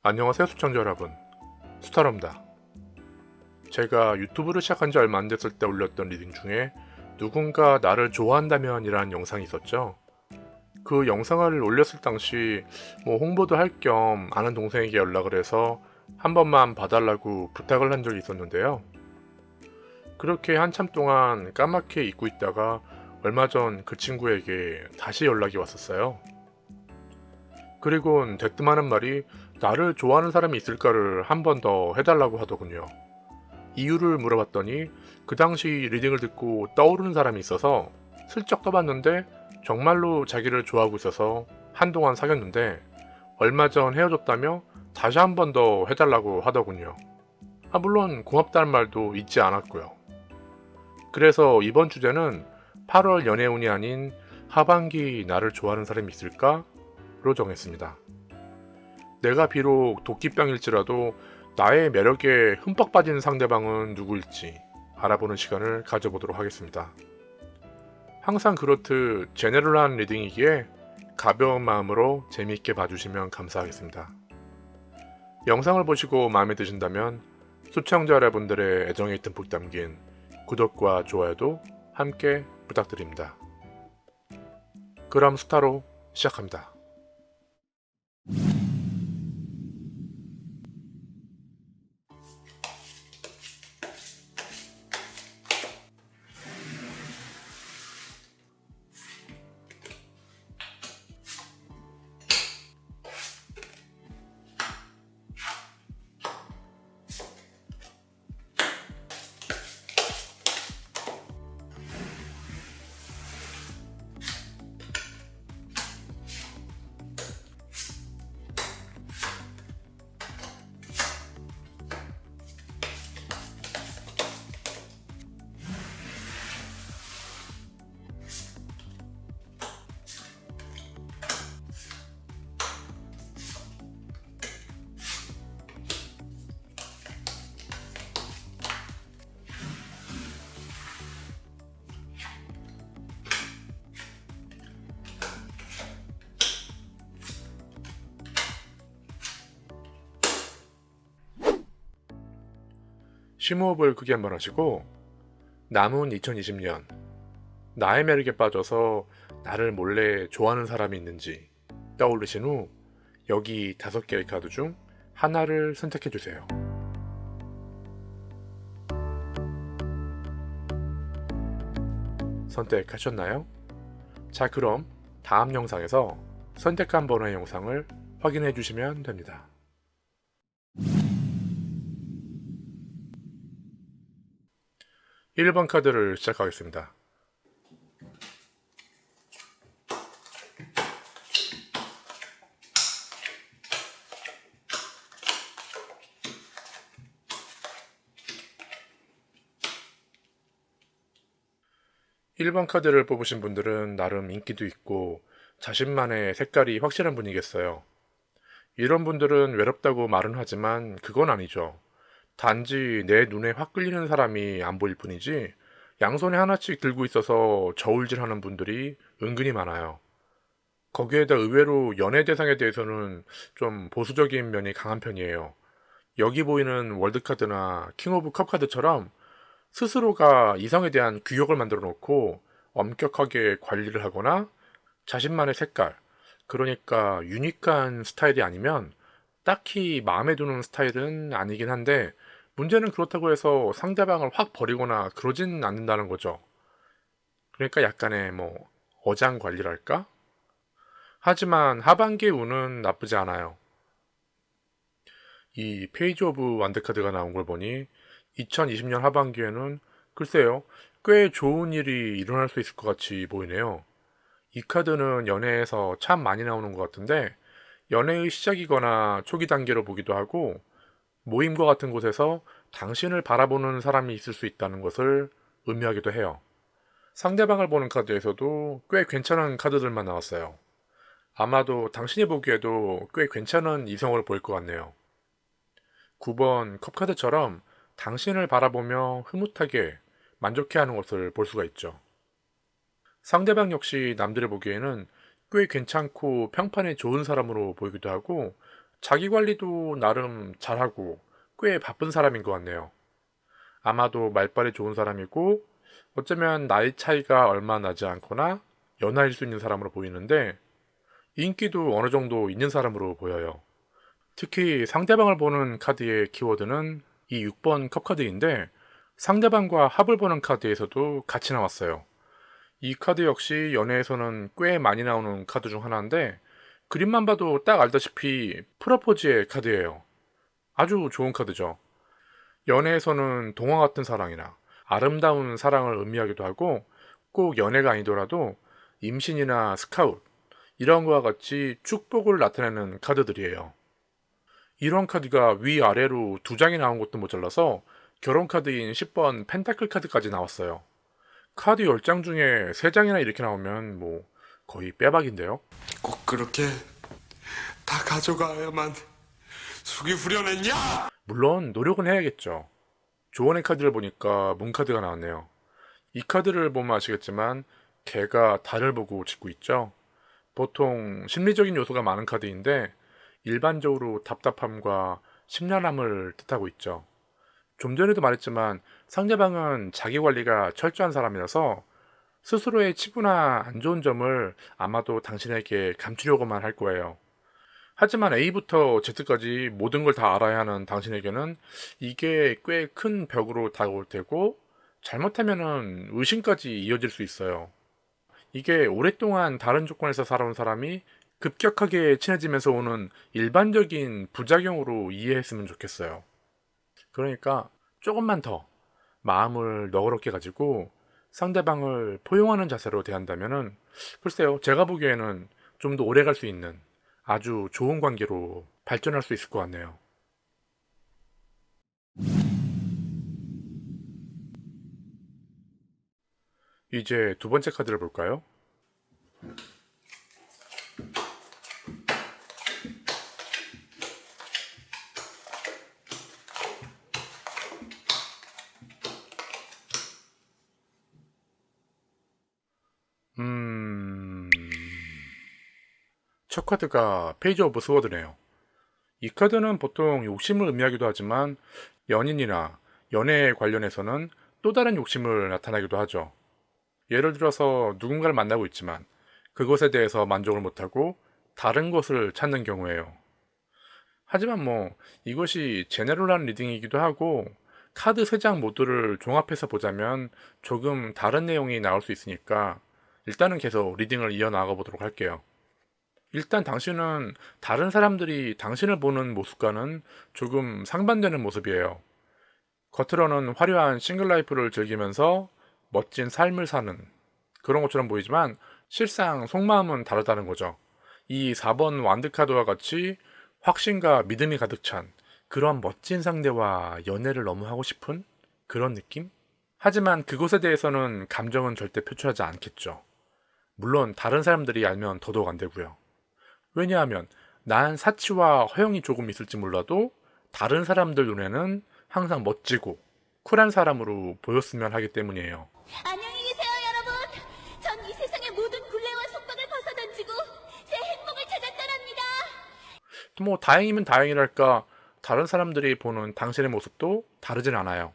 안녕하세요 시청자 여러분, 수타로입니다. 제가 유튜브를 시작한 지 얼마 안 됐을 때 올렸던 리딩 중에 누군가 나를 좋아한다면 이라는 영상이 있었죠. 그 영상을 올렸을 당시 홍보도 할 겸 아는 동생에게 연락을 해서 한 번만 봐달라고 부탁을 한 적이 있었는데요. 그렇게 한참 동안 까맣게 잊고 있다가 얼마 전 그 친구에게 다시 연락이 왔었어요. 그리곤 대뜸 하는 말이 나를 좋아하는 사람이 있을까를 한 번 더 해달라고 하더군요. 이유를 물어봤더니 그 당시 리딩을 듣고 떠오르는 사람이 있어서 슬쩍 떠봤는데 정말로 자기를 좋아하고 있어서 한동안 사귀었는데 얼마 전 헤어졌다며 다시 한 번 더 해달라고 하더군요. 물론 고맙다는 말도 잊지 않았고요. 그래서 이번 주제는 8월 연애운이 아닌 하반기 나를 좋아하는 사람이 있을까? 로 정했습니다. 내가 비록 도끼병일지라도 나의 매력에 흠뻑 빠진 상대방은 누구일지 알아보는 시간을 가져보도록 하겠습니다. 항상 그렇듯 제네럴한 리딩이기에 가벼운 마음으로 재미있게 봐주시면 감사하겠습니다. 영상을 보시고 마음에 드신다면 시청자 여러분들의 애정이 듬뿍 담긴 구독과 좋아요도 함께 부탁드립니다. 그럼 스타로 시작합니다. 심호흡을 크게 한번 하시고 남은 2020년 나의 매력에 빠져서 나를 몰래 좋아하는 사람이 있는지 떠올리신 후 여기 5개의 카드 중 하나를 선택해 주세요. 선택하셨나요? 자, 그럼 다음 영상에서 선택한 번호의 영상을 확인해 주시면 됩니다. 1번 카드를 시작하겠습니다. 1번 카드를 뽑으신 분들은 나름 인기도 있고 자신만의 색깔이 확실한 분이겠어요. 이런 분들은 외롭다고 말은 하지만 그건 아니죠. 단지 내 눈에 확 끌리는 사람이 안 보일 뿐이지 양손에 하나씩 들고 있어서 저울질하는 분들이 은근히 많아요. 거기에다 의외로 연애 대상에 대해서는 좀 보수적인 면이 강한 편이에요. 여기 보이는 월드카드나 킹 오브 컵 카드처럼 스스로가 이성에 대한 규격을 만들어 놓고 엄격하게 관리를 하거나 자신만의 색깔, 그러니까 유니크한 스타일이 아니면 딱히 마음에 드는 스타일은 아니긴 한데 문제는 그렇다고 해서 상대방을 확 버리거나 그러진 않는다는 거죠. 그러니까 약간의 어장 관리랄까? 하지만 하반기의 운은 나쁘지 않아요. 이 페이지 오브 완드 카드가 나온 걸 보니 2020년 하반기에는 글쎄요, 꽤 좋은 일이 일어날 수 있을 것 같이 보이네요. 이 카드는 연애에서 참 많이 나오는 것 같은데 연애의 시작이거나 초기 단계로 보기도 하고 모임과 같은 곳에서 당신을 바라보는 사람이 있을 수 있다는 것을 의미하기도 해요. 상대방을 보는 카드에서도 꽤 괜찮은 카드들만 나왔어요. 아마도 당신이 보기에도 꽤 괜찮은 이성으로 보일 것 같네요. 9번 컵카드처럼 당신을 바라보며 흐뭇하게 만족해하는 것을 볼 수가 있죠. 상대방 역시 남들이 보기에는 꽤 괜찮고 평판이 좋은 사람으로 보이기도 하고 자기 관리도 나름 잘하고 꽤 바쁜 사람인 것 같네요. 아마도 말빨이 좋은 사람이고 어쩌면 나이 차이가 얼마 나지 않거나 연하일 수 있는 사람으로 보이는데 인기도 어느 정도 있는 사람으로 보여요. 특히 상대방을 보는 카드의 키워드는 이 6번 컵 카드인데 상대방과 합을 보는 카드에서도 같이 나왔어요. 이 카드 역시 연애에서는 꽤 많이 나오는 카드 중 하나인데 그림만 봐도 딱 알다시피 프러포즈의 카드예요. 아주 좋은 카드죠. 연애에서는 동화 같은 사랑이나 아름다운 사랑을 의미하기도 하고 꼭 연애가 아니더라도 임신이나 스카웃 이런 거와 같이 축복을 나타내는 카드들이에요. 이런 카드가 위아래로 두 장이 나온 것도 모자라서 결혼 카드인 10번 펜타클 카드까지 나왔어요. 카드 10장 중에 3장이나 이렇게 나오면 뭐 거의 빼박인데요. 꼭 그렇게 다 가져가야만 속이 후련했냐? 물론 노력은 해야겠죠. 조언의 카드를 보니까 문 카드가 나왔네요. 이 카드를 보면 아시겠지만 개가 달을 보고 짖고 있죠. 보통 심리적인 요소가 많은 카드인데 일반적으로 답답함과 심란함을 뜻하고 있죠. 좀 전에도 말했지만 상대방은 자기 관리가 철저한 사람이라서 스스로의 치부나 안 좋은 점을 아마도 당신에게 감추려고만 할 거예요. 하지만 A부터 Z까지 모든 걸 다 알아야 하는 당신에게는 이게 꽤 큰 벽으로 다가올 테고 잘못하면은 의심까지 이어질 수 있어요. 이게 오랫동안 다른 조건에서 살아온 사람이 급격하게 친해지면서 오는 일반적인 부작용으로 이해했으면 좋겠어요. 그러니까 조금만 더 마음을 너그럽게 가지고 상대방을 포용하는 자세로 대한다면은 글쎄요, 제가 보기에는 좀 더 오래 갈 수 있는 아주 좋은 관계로 발전할 수 있을 것 같네요. 이제 두 번째 카드를 볼까요? 첫 카드가 페이지 오브 스워드네요. 이 카드는 보통 욕심을 의미하기도 하지만 연인이나 연애에 관련해서는 또 다른 욕심을 나타내기도 하죠. 예를 들어서 누군가를 만나고 있지만 그것에 대해서 만족을 못하고 다른 것을 찾는 경우에요. 하지만 뭐 이것이 제네럴한 리딩이기도 하고 카드 3장 모두를 종합해서 보자면 조금 다른 내용이 나올 수 있으니까 일단은 계속 리딩을 이어나가 보도록 할게요. 일단 당신은 다른 사람들이 당신을 보는 모습과는 조금 상반되는 모습이에요. 겉으로는 화려한 싱글라이프를 즐기면서 멋진 삶을 사는 그런 것처럼 보이지만 실상 속마음은 다르다는 거죠. 이 4번 완드카드와 같이 확신과 믿음이 가득 찬 그런 멋진 상대와 연애를 너무 하고 싶은 그런 느낌? 하지만 그것에 대해서는 감정은 절대 표출하지 않겠죠. 물론 다른 사람들이 알면 더더욱 안 되고요. 왜냐하면 난 사치와 허영이 조금 있을지 몰라도 다른 사람들 눈에는 항상 멋지고 쿨한 사람으로 보였으면 하기 때문이에요. 안녕히 계세요, 여러분. 전 이 세상의 모든 굴레와 속박을 벗어던지고 제 행복을 찾아 떠납니다. 뭐 다행이면 다행이랄까 다른 사람들이 보는 당신의 모습도 다르진 않아요.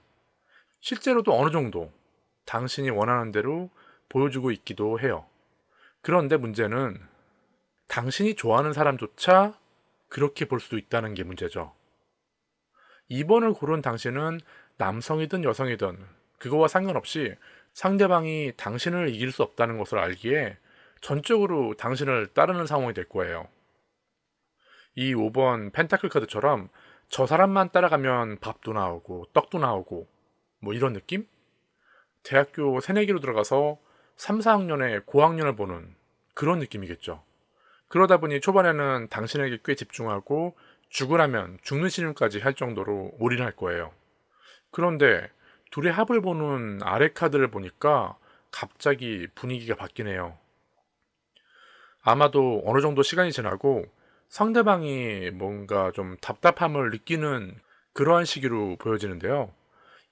실제로도 어느 정도 당신이 원하는 대로 보여주고 있기도 해요. 그런데 문제는 당신이 좋아하는 사람조차 그렇게 볼 수도 있다는 게 문제죠. 2번을 고른 당신은 남성이든 여성이든 그거와 상관없이 상대방이 당신을 이길 수 없다는 것을 알기에 전적으로 당신을 따르는 상황이 될 거예요. 이 5번 펜타클 카드처럼 저 사람만 따라가면 밥도 나오고 떡도 나오고 뭐 이런 느낌? 대학교 새내기로 들어가서 3, 4학년에 고학년을 보는 그런 느낌이겠죠. 그러다 보니 초반에는 당신에게 꽤 집중하고 죽으라면 죽는 신용까지 할 정도로 올인할 거예요. 그런데 둘의 합을 보는 아래 카드를 보니까 갑자기 분위기가 바뀌네요. 아마도 어느 정도 시간이 지나고 상대방이 뭔가 좀 답답함을 느끼는 그러한 시기로 보여지는데요.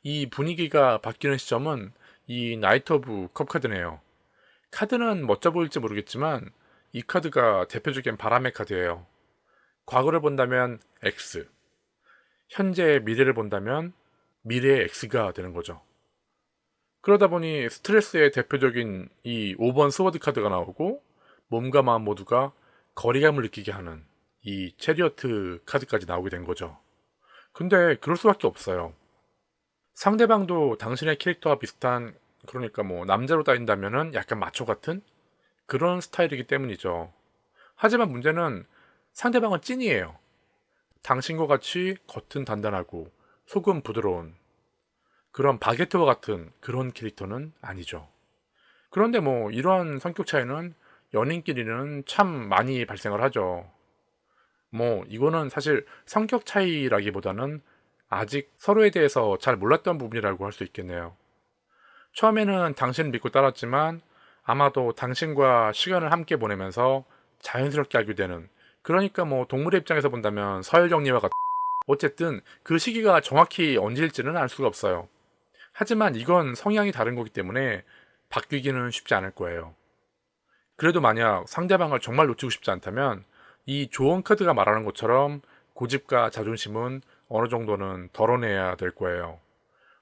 이 분위기가 바뀌는 시점은 이 나이트 오브 컵 카드네요. 카드는 멋져 보일지 모르겠지만 이 카드가 대표적인 바람의 카드예요. 과거를 본다면 X, 현재의 미래를 본다면 미래의 X가 되는 거죠. 그러다 보니 스트레스의 대표적인 이 5번 스워드 카드가 나오고 몸과 마음 모두가 거리감을 느끼게 하는 이 체리어트 카드까지 나오게 된 거죠. 근데 그럴 수밖에 없어요. 상대방도 당신의 캐릭터와 비슷한, 그러니까 뭐 남자로 따진다면은 약간 마초 같은 그런 스타일이기 때문이죠. 하지만 문제는 상대방은 찐이에요. 당신과 같이 겉은 단단하고 속은 부드러운 그런 바게트와 같은 그런 캐릭터는 아니죠. 그런데 뭐 이러한 성격 차이는 연인끼리는 참 많이 발생을 하죠. 뭐 이거는 사실 성격 차이라기보다는 아직 서로에 대해서 잘 몰랐던 부분이라고 할 수 있겠네요. 처음에는 당신을 믿고 따랐지만 아마도 당신과 시간을 함께 보내면서 자연스럽게 알게 되는, 그러니까 뭐 동물의 입장에서 본다면 서열정리와 같은, 어쨌든 그 시기가 정확히 언제일지는 알 수가 없어요. 하지만 이건 성향이 다른 거기 때문에 바뀌기는 쉽지 않을 거예요. 그래도 만약 상대방을 정말 놓치고 싶지 않다면 이 조언 카드가 말하는 것처럼 고집과 자존심은 어느 정도는 덜어내야 될 거예요.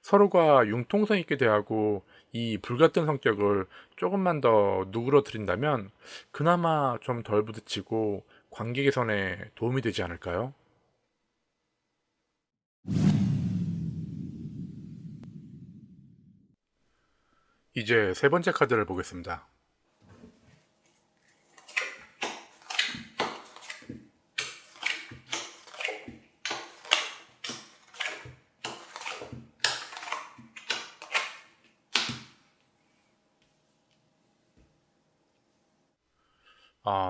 서로가 융통성 있게 대하고 이 불같은 성격을 조금만 더 누그러뜨린다면 그나마 좀 덜 부딪히고 관계 개선에 도움이 되지 않을까요? 이제 세 번째 카드를 보겠습니다.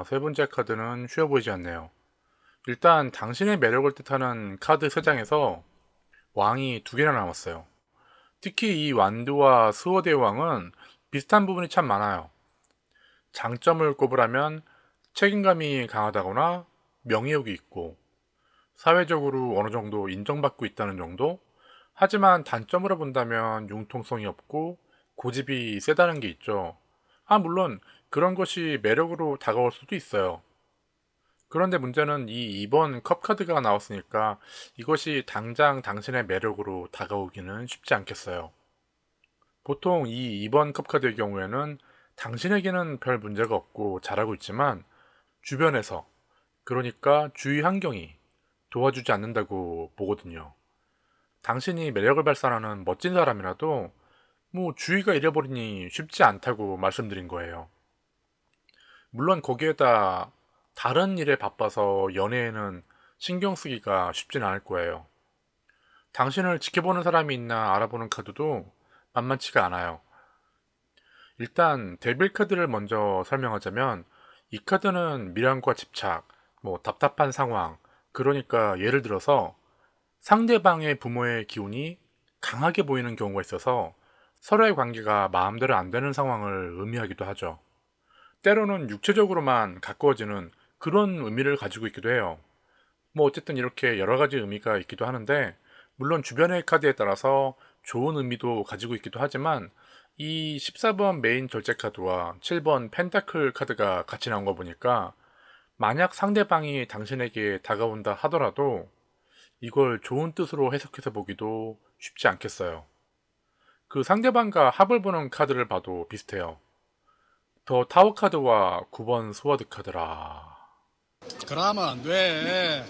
세 번째 카드는 쉬워 보이지 않네요. 일단 당신의 매력을 뜻하는 카드 3장에서 왕이 2개나 남았어요. 특히 이 완두와 스워드의 왕은 비슷한 부분이 참 많아요. 장점을 꼽으라면 책임감이 강하다거나 명예욕이 있고 사회적으로 어느 정도 인정받고 있다는 정도? 하지만 단점으로 본다면 융통성이 없고 고집이 세다는 게 있죠. 물론 그런 것이 매력으로 다가올 수도 있어요. 그런데 문제는 이 2번 컵 카드가 나왔으니까 이것이 당장 당신의 매력으로 다가오기는 쉽지 않겠어요. 보통 이 2번 컵 카드의 경우에는 당신에게는 별 문제가 없고 잘하고 있지만 주변에서, 그러니까 주위 환경이 도와주지 않는다고 보거든요. 당신이 매력을 발산하는 멋진 사람이라도 뭐 주위가 잃어버리니 쉽지 않다고 말씀드린 거예요. 물론 거기에다 다른 일에 바빠서 연애에는 신경 쓰기가 쉽진 않을 거예요. 당신을 지켜보는 사람이 있나 알아보는 카드도 만만치가 않아요. 일단 데빌 카드를 먼저 설명하자면 이 카드는 미련과 집착, 뭐 답답한 상황, 그러니까 예를 들어서 상대방의 부모의 기운이 강하게 보이는 경우가 있어서 서로의 관계가 마음대로 안 되는 상황을 의미하기도 하죠. 때로는 육체적으로만 가까워지는 그런 의미를 가지고 있기도 해요. 뭐 어쨌든 이렇게 여러 가지 의미가 있기도 하는데, 물론 주변의 카드에 따라서 좋은 의미도 가지고 있기도 하지만 이 14번 메인 결제 카드와 7번 펜타클 카드가 같이 나온 거 보니까 만약 상대방이 당신에게 다가온다 하더라도 이걸 좋은 뜻으로 해석해서 보기도 쉽지 않겠어요. 그 상대방과 합을 보는 카드를 봐도 비슷해요. 더 타워 카드와 9번 스워드 카드라. 그러면 안 돼.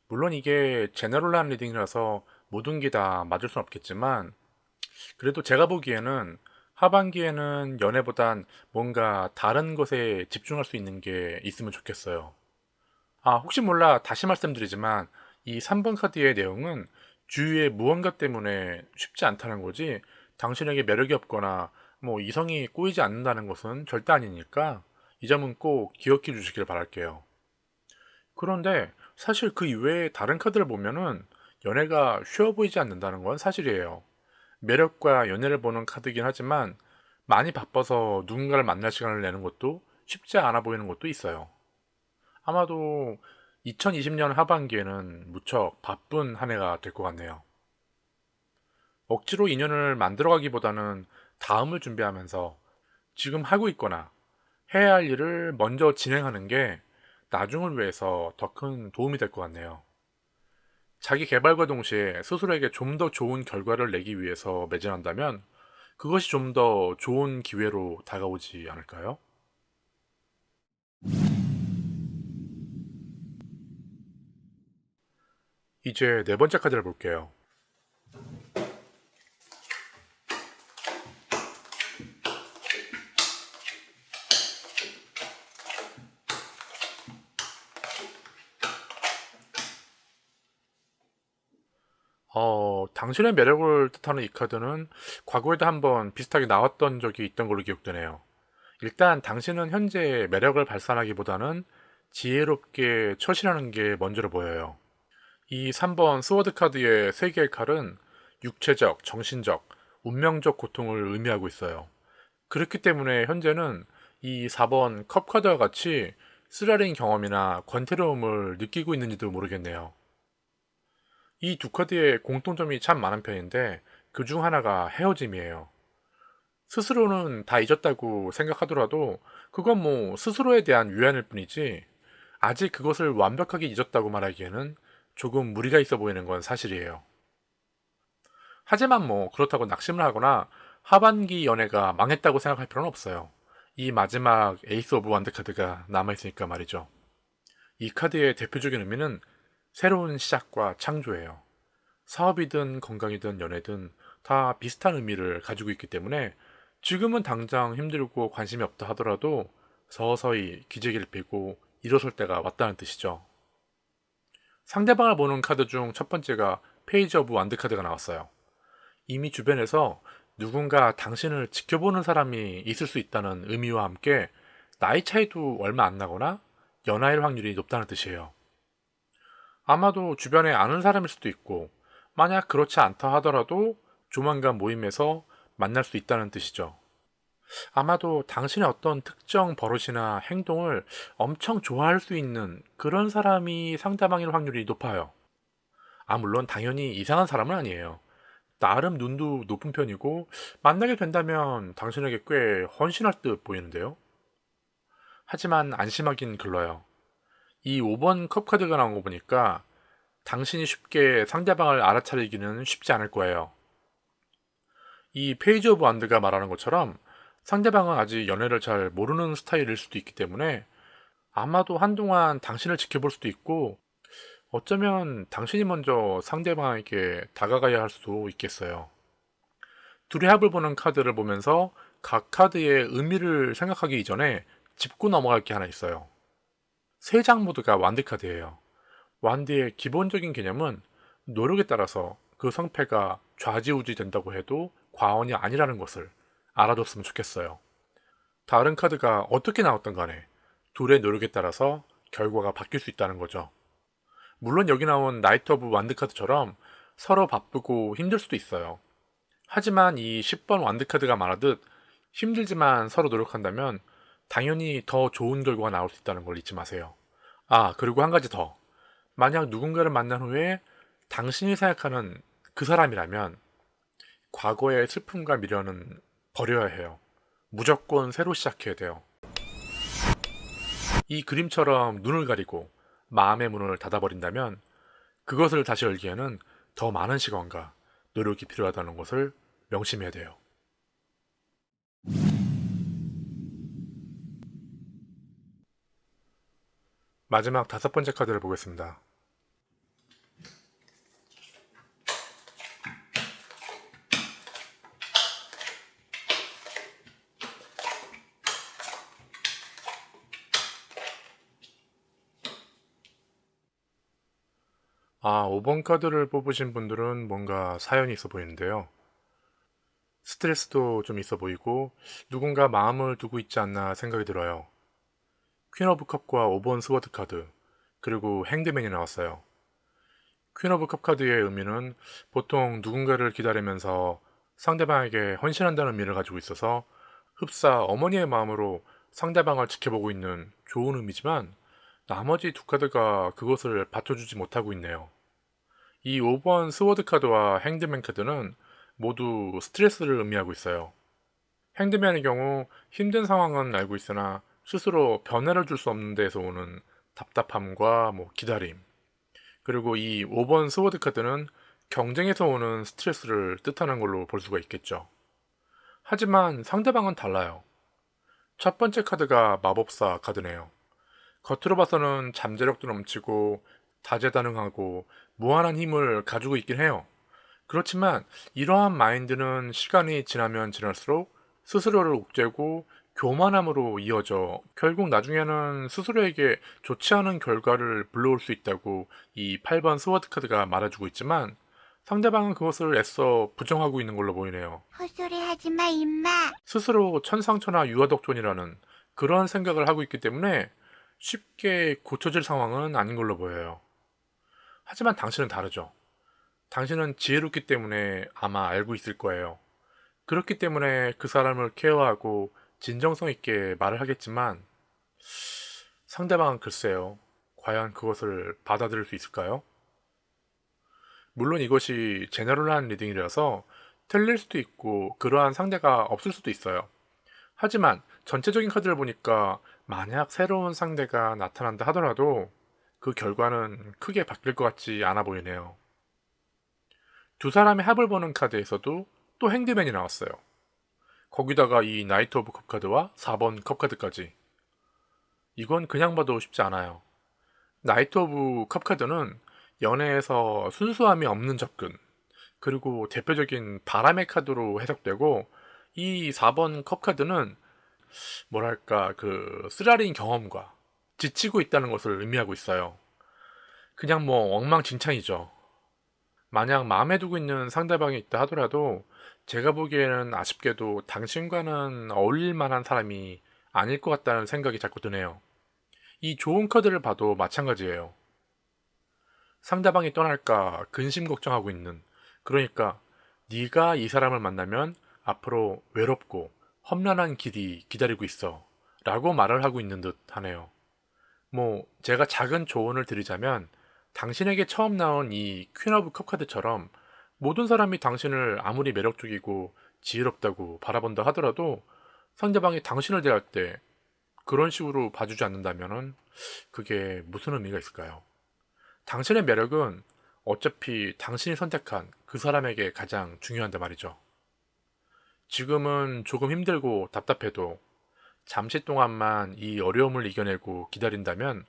물론 이게 제너럴한 리딩이라서 모든 게 다 맞을 순 없겠지만 그래도 제가 보기에는 하반기에는 연애보단 뭔가 다른 것에 집중할 수 있는 게 있으면 좋겠어요. 혹시 몰라 다시 말씀드리지만 이 3번 카드의 내용은 주위의 무언가 때문에 쉽지 않다는 거지 당신에게 매력이 없거나 뭐 이성이 꼬이지 않는다는 것은 절대 아니니까 이 점은 꼭 기억해 주시길 바랄게요. 그런데 사실 그 이외에 다른 카드를 보면은 연애가 쉬워 보이지 않는다는 건 사실이에요. 매력과 연애를 보는 카드이긴 하지만 많이 바빠서 누군가를 만날 시간을 내는 것도 쉽지 않아 보이는 것도 있어요. 아마도 2020년 하반기에는 무척 바쁜 한 해가 될 것 같네요. 억지로 인연을 만들어가기보다는 다음을 준비하면서 지금 하고 있거나 해야 할 일을 먼저 진행하는 게 나중을 위해서 더 큰 도움이 될 것 같네요. 자기 개발과 동시에 스스로에게 좀 더 좋은 결과를 내기 위해서 매진한다면 그것이 좀 더 좋은 기회로 다가오지 않을까요? 이제 네 번째 카드를 볼게요. 당신의 매력을 뜻하는 이 카드는 과거에도 한번 비슷하게 나왔던 적이 있던 걸로 기억되네요. 일단 당신은 현재 매력을 발산하기보다는 지혜롭게 처신하는 게 먼저로 보여요. 이 3번 스워드 카드의 세 개의 칼은 육체적, 정신적, 운명적 고통을 의미하고 있어요. 그렇기 때문에 현재는 이 4번 컵 카드와 같이 쓰라린 경험이나 권태로움을 느끼고 있는지도 모르겠네요. 이 두 카드의 공통점이 참 많은 편인데 그 중 하나가 헤어짐이에요. 스스로는 다 잊었다고 생각하더라도 그건 뭐 스스로에 대한 위안일 뿐이지 아직 그것을 완벽하게 잊었다고 말하기에는 조금 무리가 있어 보이는 건 사실이에요. 하지만 뭐 그렇다고 낙심을 하거나 하반기 연애가 망했다고 생각할 필요는 없어요. 이 마지막 에이스 오브 완드 카드가 남아있으니까 말이죠. 이 카드의 대표적인 의미는 새로운 시작과 창조예요. 사업이든 건강이든 연애든 다 비슷한 의미를 가지고 있기 때문에 지금은 당장 힘들고 관심이 없다 하더라도 서서히 기저귀를 펴고 일어설 때가 왔다는 뜻이죠. 상대방을 보는 카드 중 첫 번째가 페이지 오브 완드 카드가 나왔어요. 이미 주변에서 누군가 당신을 지켜보는 사람이 있을 수 있다는 의미와 함께 나이 차이도 얼마 안 나거나 연하일 확률이 높다는 뜻이에요. 아마도 주변에 아는 사람일 수도 있고 만약 그렇지 않다 하더라도 조만간 모임에서 만날 수 있다는 뜻이죠. 아마도 당신의 어떤 특정 버릇이나 행동을 엄청 좋아할 수 있는 그런 사람이 상대방일 확률이 높아요. 물론 당연히 이상한 사람은 아니에요. 나름 눈도 높은 편이고 만나게 된다면 당신에게 꽤 헌신할 듯 보이는데요. 하지만 안심하긴 글러요. 이 5번 컵 카드가 나온 거 보니까 당신이 쉽게 상대방을 알아차리기는 쉽지 않을 거예요. 이 페이지 오브 완드가 말하는 것처럼 상대방은 아직 연애를 잘 모르는 스타일일 수도 있기 때문에 아마도 한동안 당신을 지켜볼 수도 있고 어쩌면 당신이 먼저 상대방에게 다가가야 할 수도 있겠어요. 둘이 합을 보는 카드를 보면서 각 카드의 의미를 생각하기 이전에 짚고 넘어갈 게 하나 있어요. 세 장 모두가 완드 카드예요. 완드의 기본적인 개념은 노력에 따라서 그 성패가 좌지우지 된다고 해도 과언이 아니라는 것을 알아뒀으면 좋겠어요. 다른 카드가 어떻게 나왔던 간에 둘의 노력에 따라서 결과가 바뀔 수 있다는 거죠. 물론 여기 나온 나이트 오브 완드 카드처럼 서로 바쁘고 힘들 수도 있어요. 하지만 이 10번 완드 카드가 말하듯 힘들지만 서로 노력한다면 당연히 더 좋은 결과가 나올 수 있다는 걸 잊지 마세요. 그리고 한 가지 더. 만약 누군가를 만난 후에 당신이 생각하는 그 사람이라면 과거의 슬픔과 미련은 버려야 해요. 무조건 새로 시작해야 돼요. 이 그림처럼 눈을 가리고 마음의 문을 닫아버린다면 그것을 다시 열기에는 더 많은 시간과 노력이 필요하다는 것을 명심해야 돼요. 마지막 다섯 번째 카드를 보겠습니다. 아, 5번 카드를 뽑으신 분들은 뭔가 사연이 있어 보이는데요. 스트레스도 좀 있어 보이고 누군가 마음을 두고 있지 않나 생각이 들어요. 퀸 오브 컵과 5번 스워드 카드, 그리고 행드맨이 나왔어요. 퀸 오브 컵 카드의 의미는 보통 누군가를 기다리면서 상대방에게 헌신한다는 의미를 가지고 있어서 흡사 어머니의 마음으로 상대방을 지켜보고 있는 좋은 의미지만 나머지 두 카드가 그것을 받쳐주지 못하고 있네요. 이 5번 스워드 카드와 행드맨 카드는 모두 스트레스를 의미하고 있어요. 행드맨의 경우 힘든 상황은 알고 있으나 스스로 변화를 줄 수 없는 데에서 오는 답답함과 기다림, 그리고 이 5번 스워드 카드는 경쟁에서 오는 스트레스를 뜻하는 걸로 볼 수가 있겠죠. 하지만 상대방은 달라요. 첫 번째 카드가 마법사 카드네요. 겉으로 봐서는 잠재력도 넘치고 다재다능하고 무한한 힘을 가지고 있긴 해요. 그렇지만 이러한 마인드는 시간이 지나면 지날수록 스스로를 옥죄고 교만함으로 이어져 결국 나중에는 스스로에게 좋지 않은 결과를 불러올 수 있다고 이 8번 스워드 카드가 말해주고 있지만 상대방은 그것을 애써 부정하고 있는 걸로 보이네요. 헛소리 하지 마, 임마. 스스로 천상천하 유아독존이라는 그런 생각을 하고 있기 때문에 쉽게 고쳐질 상황은 아닌 걸로 보여요. 하지만 당신은 다르죠. 당신은 지혜롭기 때문에 아마 알고 있을 거예요. 그렇기 때문에 그 사람을 케어하고 진정성 있게 말을 하겠지만 상대방은 글쎄요. 과연 그것을 받아들일 수 있을까요? 물론 이것이 제너럴한 리딩이라서 틀릴 수도 있고 그러한 상대가 없을 수도 있어요. 하지만 전체적인 카드를 보니까 만약 새로운 상대가 나타난다 하더라도 그 결과는 크게 바뀔 것 같지 않아 보이네요. 두 사람의 합을 보는 카드에서도 또 행드맨이 나왔어요. 거기다가 이 나이트 오브 컵 카드와 4번 컵 카드까지. 이건 그냥 봐도 쉽지 않아요. 나이트 오브 컵 카드는 연애에서 순수함이 없는 접근, 그리고 대표적인 바람의 카드로 해석되고, 이 4번 컵 카드는 뭐랄까 쓰라린 경험과 지치고 있다는 것을 의미하고 있어요. 그냥 엉망진창이죠. 만약 마음에 두고 있는 상대방이 있다 하더라도 제가 보기에는 아쉽게도 당신과는 어울릴 만한 사람이 아닐 것 같다는 생각이 자꾸 드네요. 이 좋은 카드를 봐도 마찬가지예요. 상대방이 떠날까 근심 걱정하고 있는, 그러니까 네가 이 사람을 만나면 앞으로 외롭고 험난한 길이 기다리고 있어 라고 말을 하고 있는 듯 하네요. 제가 작은 조언을 드리자면 당신에게 처음 나온 이 퀸 오브 컵 카드처럼 모든 사람이 당신을 아무리 매력적이고 지혜롭다고 바라본다 하더라도 상대방이 당신을 대할 때 그런 식으로 봐주지 않는다면 그게 무슨 의미가 있을까요? 당신의 매력은 어차피 당신이 선택한 그 사람에게 가장 중요한데 말이죠. 지금은 조금 힘들고 답답해도 잠시 동안만 이 어려움을 이겨내고 기다린다면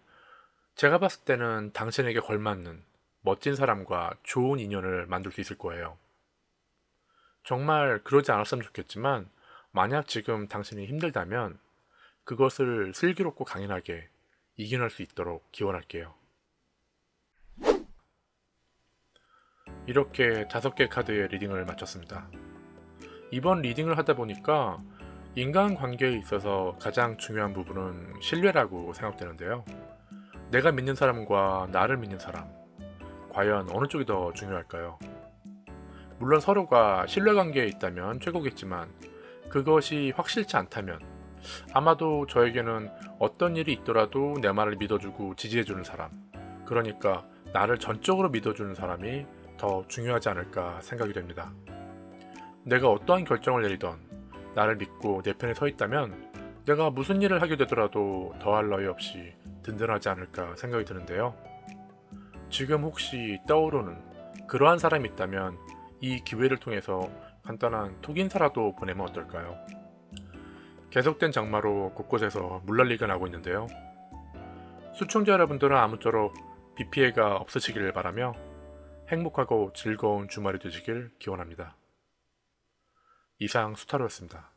제가 봤을 때는 당신에게 걸맞는 멋진 사람과 좋은 인연을 만들 수 있을 거예요. 정말 그러지 않았으면 좋겠지만 만약 지금 당신이 힘들다면 그것을 슬기롭고 강인하게 이겨낼 수 있도록 기원할게요. 이렇게 5개 카드의 리딩을 마쳤습니다. 이번 리딩을 하다 보니까 인간관계에 있어서 가장 중요한 부분은 신뢰라고 생각되는데요. 내가 믿는 사람과 나를 믿는 사람, 과연 어느 쪽이 더 중요할까요? 물론 서로가 신뢰관계에 있다면 최고겠지만 그것이 확실치 않다면 아마도 저에게는 어떤 일이 있더라도 내 말을 믿어주고 지지해주는 사람, 그러니까 나를 전적으로 믿어주는 사람이 더 중요하지 않을까 생각이 됩니다. 내가 어떠한 결정을 내리던 나를 믿고 내 편에 서 있다면 내가 무슨 일을 하게 되더라도 더할 나위 없이 든든하지 않을까 생각이 드는데요. 지금 혹시 떠오르는 그러한 사람이 있다면 이 기회를 통해서 간단한 톡 인사라도 보내면 어떨까요? 계속된 장마로 곳곳에서 물난리가 나고 있는데요. 시청자 여러분들은 아무쪼록 비 피해가 없으시길 바라며 행복하고 즐거운 주말이 되시길 기원합니다. 이상 수타로였습니다.